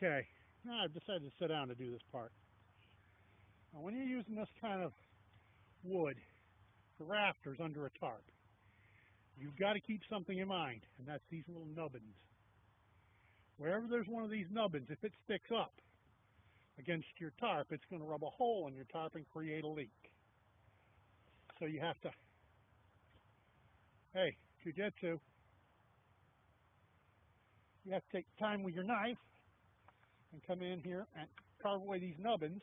Okay, now I've decided to sit down to do this part. Now, when you're using this kind of wood for rafters under a tarp, you've got to keep something in mind, and that's these little nubbins. Wherever there's one of these nubbins, if it sticks up against your tarp, it's going to rub a hole in your tarp and create a leak. So you have to, hey, jujitsu, you have to take time with your knife and come in here and carve away these nubbins.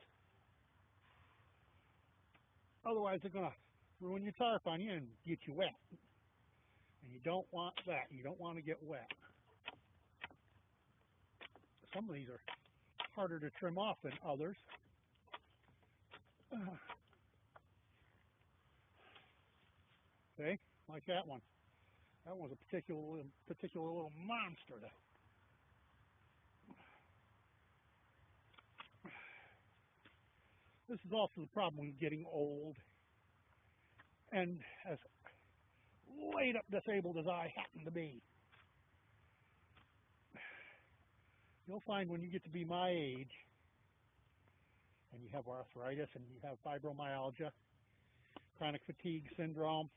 Otherwise, they're going to ruin your tarp on you and get you wet. And you don't want that. You don't want to get wet. Some of these are harder to trim off than others. Okay, like that one. That one's a particular little monster. This is also the problem with getting old and as laid up disabled as I happen to be. You'll find when you get to be my age and you have arthritis and you have fibromyalgia, chronic fatigue syndrome,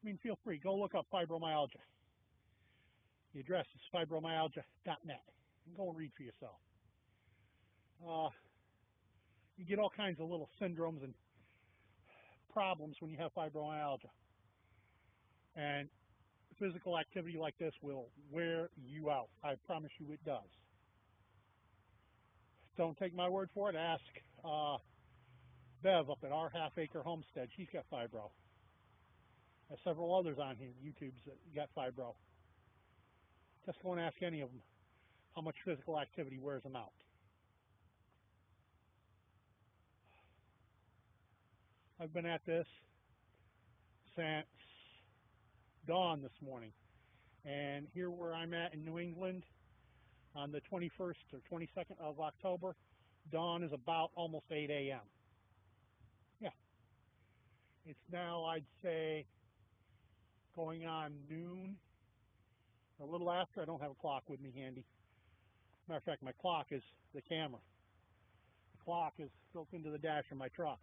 I mean, feel free, go look up fibromyalgia. The address is fibromyalgia.net. And go and read for yourself. You get all kinds of little syndromes and problems when you have fibromyalgia. And physical activity like this will wear you out. I promise you it does. Don't take my word for it. Ask Bev up at our half-acre homestead. She's got fibro. There's several others on here, YouTube's that got fibro. Just go and ask any of them how much physical activity wears them out. I've been at this since dawn this morning. And here where I'm at in New England on the 21st or 22nd of October, dawn is about almost 8 a.m. Yeah. It's now, I'd say, going on noon, a little after. I don't have a clock with me handy. Matter of fact, my clock is the camera. The clock is built into the dash of my truck.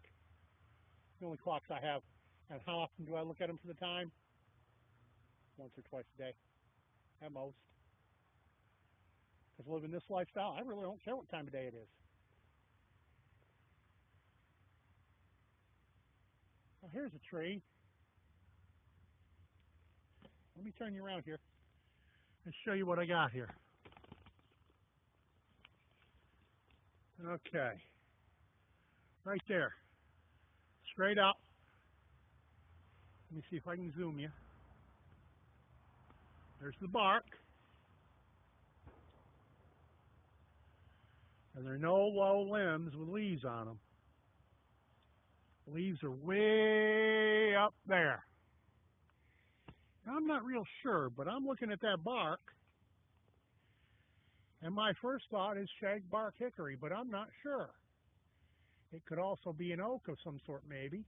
The only clocks I have. And how often do I look at them for the time? Once or twice a day, at most. Because living this lifestyle, I really don't care what time of day it is. Now here's a tree. Let me turn you around here and show you what I got here. Okay. Right there. Straight up. Let me see if I can zoom you. There's the bark. And there are no low limbs with leaves on them. The leaves are way up there. Now, I'm not real sure, but I'm looking at that bark, and my first thought is shagbark hickory, but I'm not sure. It could also be an oak of some sort, maybe.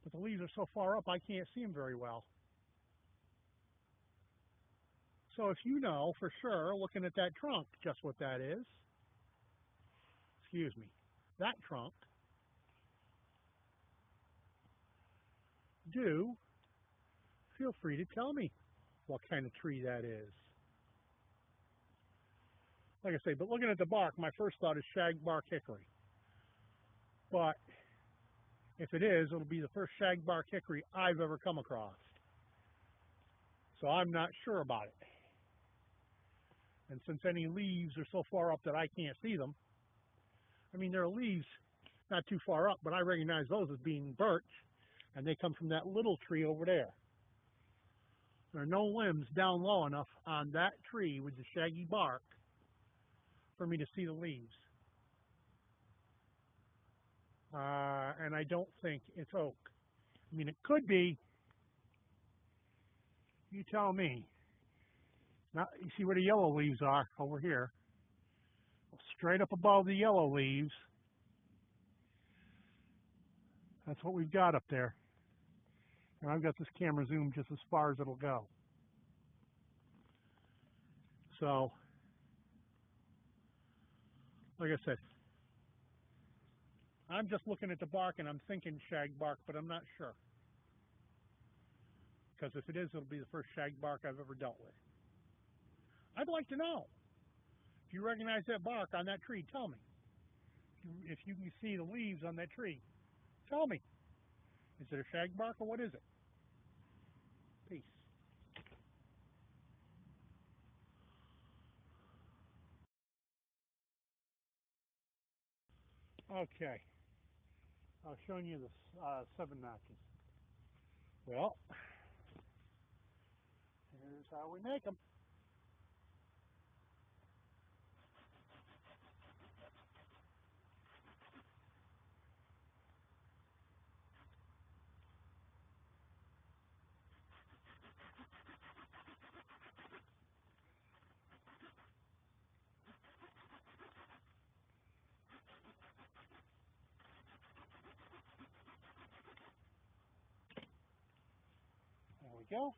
But the leaves are so far up, I can't see them very well. So if you know for sure, looking at that trunk, just what that is, excuse me, that trunk, do feel free to tell me what kind of tree that is. Like I say, but looking at the bark, my first thought is shagbark hickory. But if it is, it'll be the first shagbark hickory I've ever come across. So I'm not sure about it. And since any leaves are so far up that I can't see them, I mean, there are leaves not too far up, but I recognize those as being birch, and they come from that little tree over there. There are no limbs down low enough on that tree with the shaggy bark for me to see the leaves. And I don't think it's oak. I mean, it could be. You tell me. Now, you see where the yellow leaves are over here. Straight up above the yellow leaves. That's what we've got up there. And I've got this camera zoomed just as far as it'll go. So, Like I said, I'm just looking at the bark and I'm thinking shag bark, but I'm not sure. Because if it is, it'll be the first shag bark I've ever dealt with. I'd like to know. If you recognize that bark on that tree, tell me. If you can see the leaves on that tree, tell me. Is it a shag bark or what is it? Peace. Okay. I was showing you the 7 notches. Well, here's how we make them. There we go.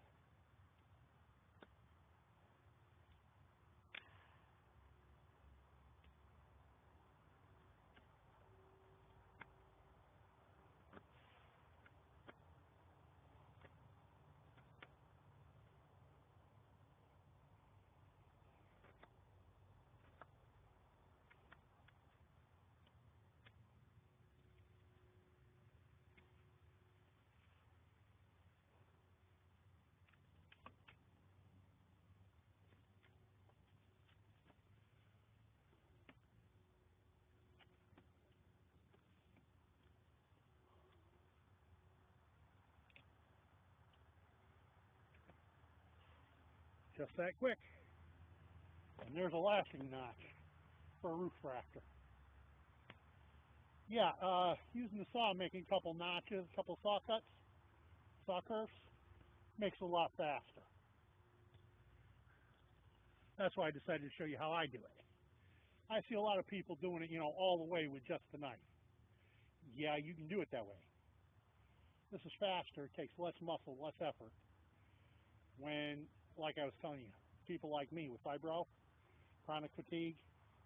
Just that quick. And there's a lashing notch for a roof rafter. Yeah, using the saw, making a couple notches, a couple saw cuts, saw curves, makes it a lot faster. That's why I decided to show you how I do it. I see a lot of people doing it, all the way with just the knife. Yeah, you can do it that way. This is faster, it takes less muscle, less effort. When, like I was telling you, people like me with fibro, chronic fatigue,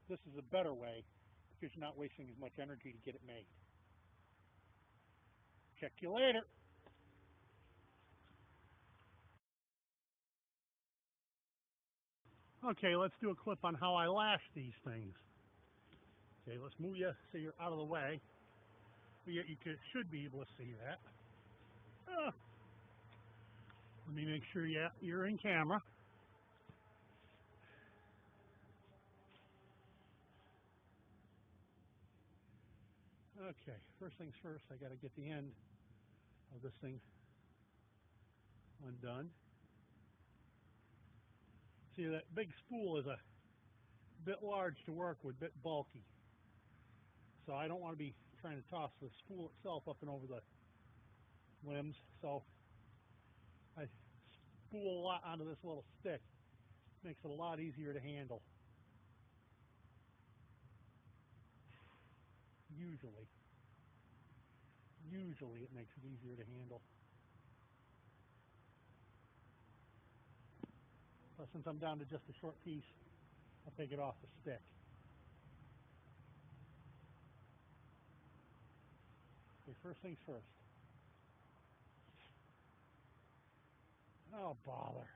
this is a better way because you're not wasting as much energy to get it made. Check you later. Okay, let's do a clip on how I lash these things. Okay, let's move you so you're out of the way. But yet you should be able to see that. Let me make sure you're in camera. Okay, first things first, I got to get the end of this thing undone. See, that big spool is a bit large to work with, a bit bulky. So I don't want to be trying to toss the spool itself up and over the limbs. So I spool a lot onto this little stick. Makes it a lot easier to handle. Usually it makes it easier to handle. But since I'm down to just a short piece, I'll take it off the stick. Okay, first things first. Oh, bother.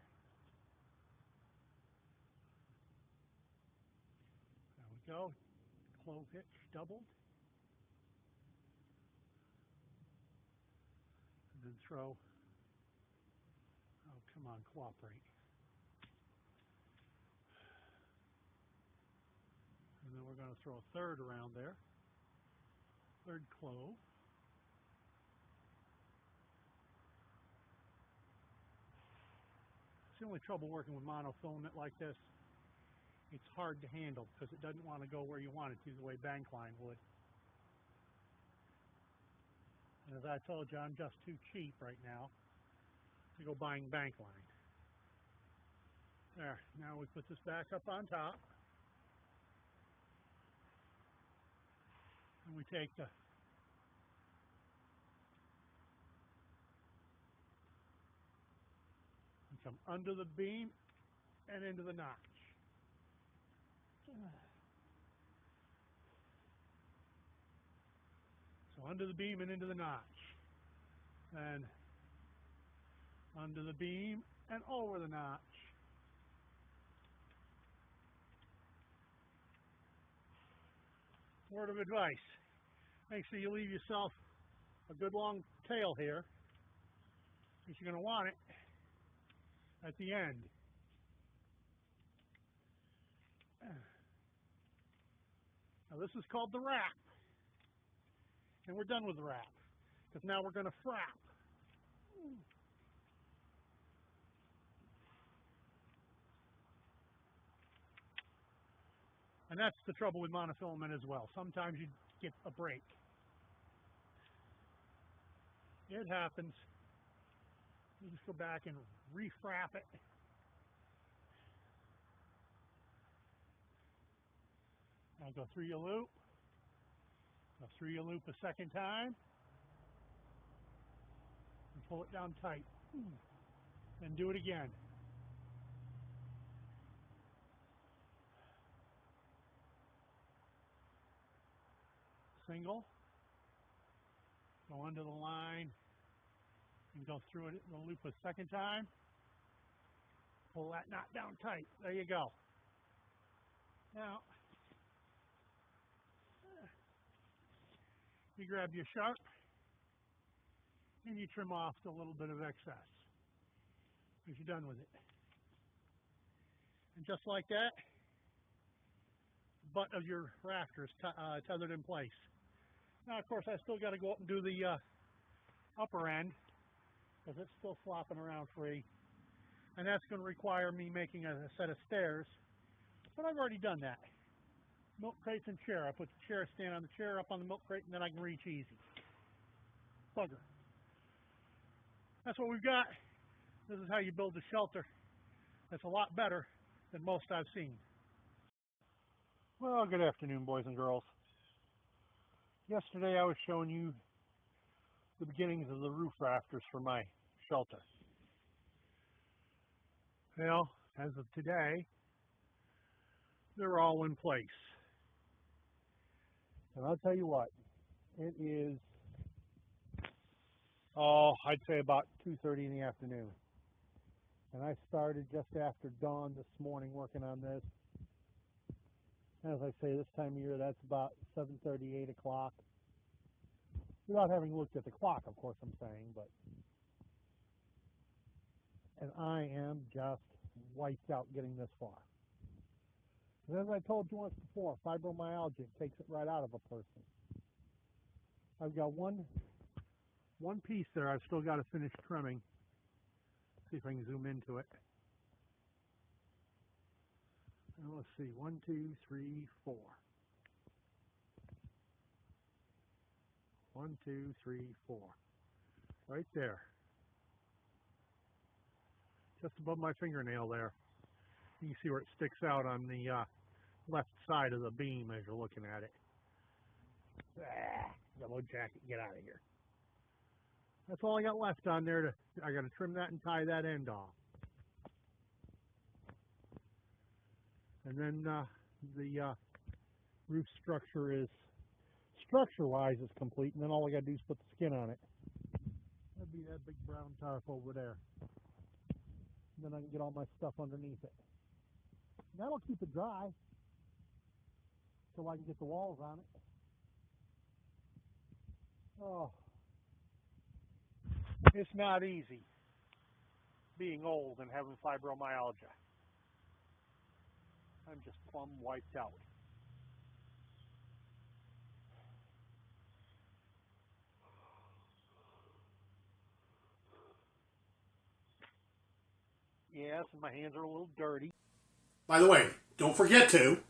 There we go. Clove hitch doubled. And then throw. Oh, come on, cooperate. And then we're going to throw a third around there. Third clove. It's the only trouble working with monofilament like this. It's hard to handle because it doesn't want to go where you want it to the way bank line would. And as I told you, I'm just too cheap right now to go buying bank line. There, now we put this back up on top. And we take and come under the beam and into the notch. under the beam and into the notch. And under the beam and over the notch. Word of advice, make sure you leave yourself a good long tail here, because you're going to want it at the end. Now this is called the wrap, and we're done with the wrap, because now we're going to frap. And that's the trouble with monofilament as well. Sometimes you get a break. It happens. You just go back and refrap it. Now go through your loop. Go through your loop a second time. And pull it down tight. Then do it again. Single. Go under the line. And go through it in the loop a second time. Pull that knot down tight. There you go. Now, you grab your sharp and you trim off the little bit of excess if you're done with it. And just like that, the butt of your rafter is tethered in place. Now, of course, I still got to go up and do the upper end, because it's still flopping around free. And that's going to require me making a set of stairs. But I've already done that. Milk crates and chair. I put the chair stand on the chair, up on the milk crate, and then I can reach easy. Bugger. That's what we've got. This is how you build a shelter. That's a lot better than most I've seen. Well, good afternoon, boys and girls. Yesterday I was showing you the beginnings of the roof rafters for my shelter. Well, as of today, they're all in place. And I'll tell you what, it is, I'd say about 2:30 in the afternoon. And I started just after dawn this morning working on this. As I say, this time of year, that's about 7:30, 8 o'clock. Without having looked at the clock, of course I'm saying, but. And I am just wiped out getting this far. And as I told you once before, fibromyalgia takes it right out of a person. I've got one piece there I've still got to finish trimming. See if I can zoom into it. And let's see, 1, 2, 3, 4. 1, 2, 3, 4. Right there. Just above my fingernail there. You can see where it sticks out on the left side of the beam as you're looking at it. Yellow jacket, get out of here. That's all I got left on there. I got to trim that and tie that end off. And then the roof structure is, structure-wise, is complete. And then all I got to do is put the skin on it. That'd be that big brown tarp over there. And then I can get all my stuff underneath it. And that'll keep it dry so I can get the walls on it. Oh, it's not easy being old and having fibromyalgia. I'm just plumb wiped out. Yes, and my hands are a little dirty. By the way, don't forget to